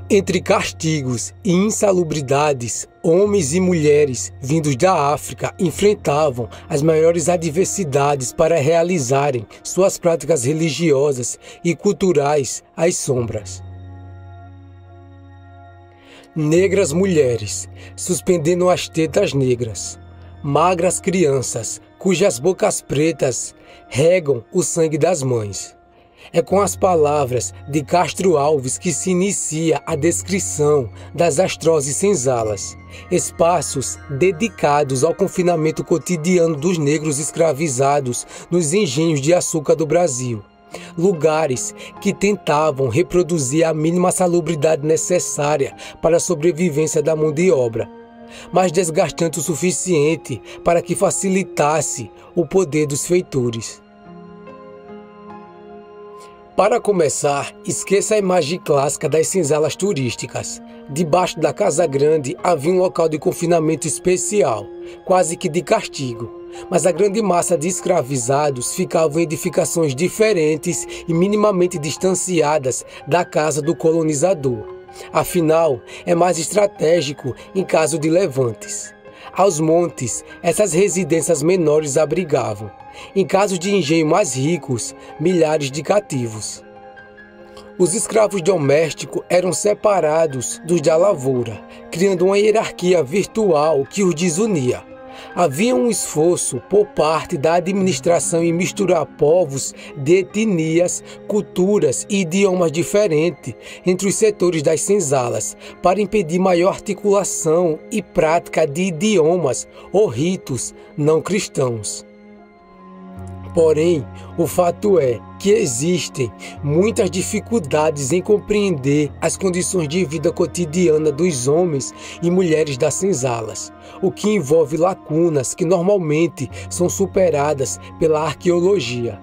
Entre castigos e insalubridades, homens e mulheres vindos da África enfrentavam as maiores adversidades para realizarem suas práticas religiosas e culturais às sombras. Negras mulheres, suspendendo as tetas negras. Magras crianças, cujas bocas pretas regam o sangue das mães. É com as palavras de Castro Alves que se inicia a descrição das atrozes senzalas, espaços dedicados ao confinamento cotidiano dos negros escravizados nos engenhos de açúcar do Brasil. Lugares que tentavam reproduzir a mínima salubridade necessária para a sobrevivência da mão de obra, mas desgastante o suficiente para que facilitasse o poder dos feitores. Para começar, esqueça a imagem clássica das senzalas turísticas. Debaixo da Casa Grande havia um local de confinamento especial, quase que de castigo, mas a grande massa de escravizados ficavam em edificações diferentes e minimamente distanciadas da casa do colonizador. Afinal, é mais estratégico em caso de levantes. Aos montes, essas residências menores abrigavam, em casos de engenho mais ricos, milhares de cativos. Os escravos domésticos eram separados dos da lavoura, criando uma hierarquia virtual que os desunia. Havia um esforço por parte da administração em misturar povos de etnias, culturas e idiomas diferentes entre os setores das senzalas, para impedir maior articulação e prática de idiomas ou ritos não cristãos. Porém, o fato é que existem muitas dificuldades em compreender as condições de vida cotidiana dos homens e mulheres das senzalas, o que envolve lacunas que normalmente são superadas pela arqueologia.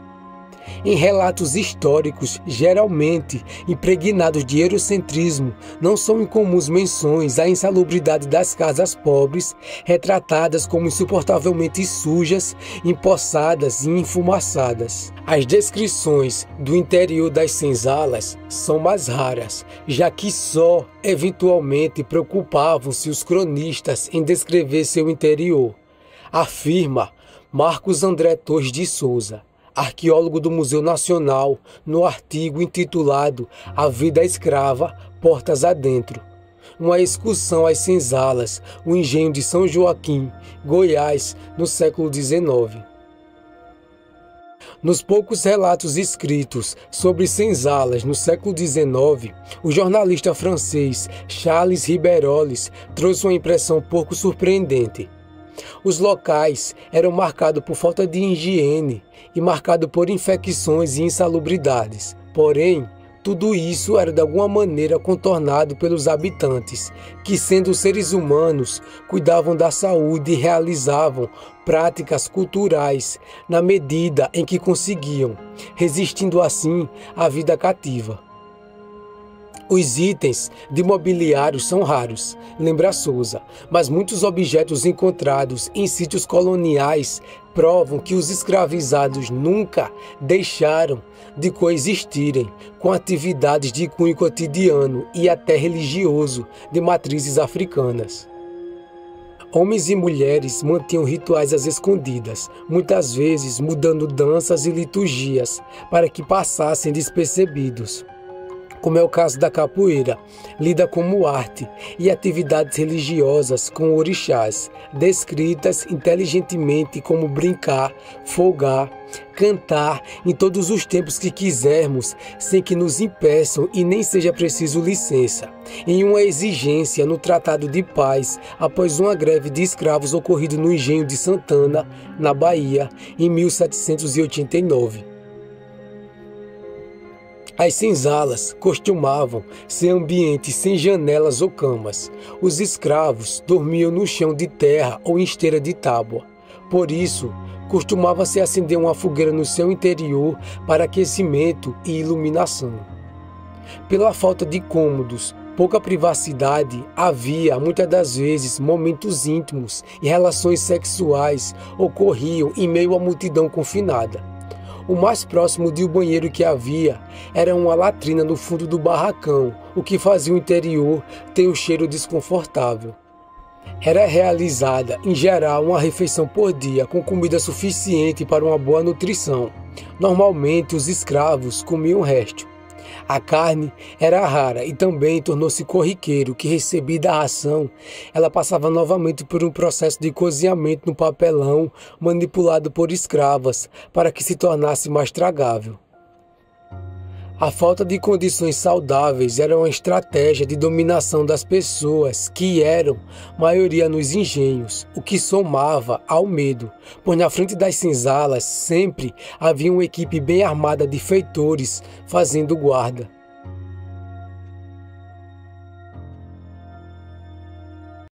Em relatos históricos, geralmente impregnados de eurocentrismo, não são incomuns menções à insalubridade das casas pobres, retratadas como insuportavelmente sujas, empoçadas e enfumaçadas. As descrições do interior das senzalas são mais raras, já que só, eventualmente, preocupavam-se os cronistas em descrever seu interior, afirma Marcos André Torres de Souza, arqueólogo do Museu Nacional, no artigo intitulado A Vida Escrava, Portas Adentro. Uma excursão às senzalas, o engenho de São Joaquim, Goiás, no século XIX. Nos poucos relatos escritos sobre senzalas no século XIX, o jornalista francês Charles Riberoles trouxe uma impressão pouco surpreendente. Os locais eram marcados por falta de higiene e marcados por infecções e insalubridades. Porém, tudo isso era de alguma maneira contornado pelos habitantes, que, sendo seres humanos, cuidavam da saúde e realizavam práticas culturais na medida em que conseguiam, resistindo assim à vida cativa. Os itens de mobiliário são raros, lembra Souza, mas muitos objetos encontrados em sítios coloniais provam que os escravizados nunca deixaram de coexistirem com atividades de cunho cotidiano e até religioso de matrizes africanas. Homens e mulheres mantinham rituais às escondidas, muitas vezes mudando danças e liturgias para que passassem despercebidos, como é o caso da capoeira, lida como arte, e atividades religiosas com orixás, descritas inteligentemente como brincar, folgar, cantar em todos os tempos que quisermos, sem que nos impeçam e nem seja preciso licença, em uma exigência no Tratado de Paz, após uma greve de escravos ocorrida no engenho de Santana, na Bahia, em 1789. As senzalas costumavam ser ambientes sem janelas ou camas. Os escravos dormiam no chão de terra ou em esteira de tábua. Por isso, costumava-se acender uma fogueira no seu interior para aquecimento e iluminação. Pela falta de cômodos, pouca privacidade, havia muitas das vezes momentos íntimos e relações sexuais ocorriam em meio à multidão confinada. O mais próximo de um banheiro que havia era uma latrina no fundo do barracão, o que fazia o interior ter um cheiro desconfortável. Era realizada, em geral, uma refeição por dia com comida suficiente para uma boa nutrição. Normalmente, os escravos comiam o resto. A carne era rara e também tornou-se corriqueiro que, recebida a ração, ela passava novamente por um processo de cozinhamento no papelão manipulado por escravas para que se tornasse mais tragável. A falta de condições saudáveis era uma estratégia de dominação das pessoas que eram maioria nos engenhos, o que somava ao medo, pois na frente das senzalas sempre havia uma equipe bem armada de feitores fazendo guarda.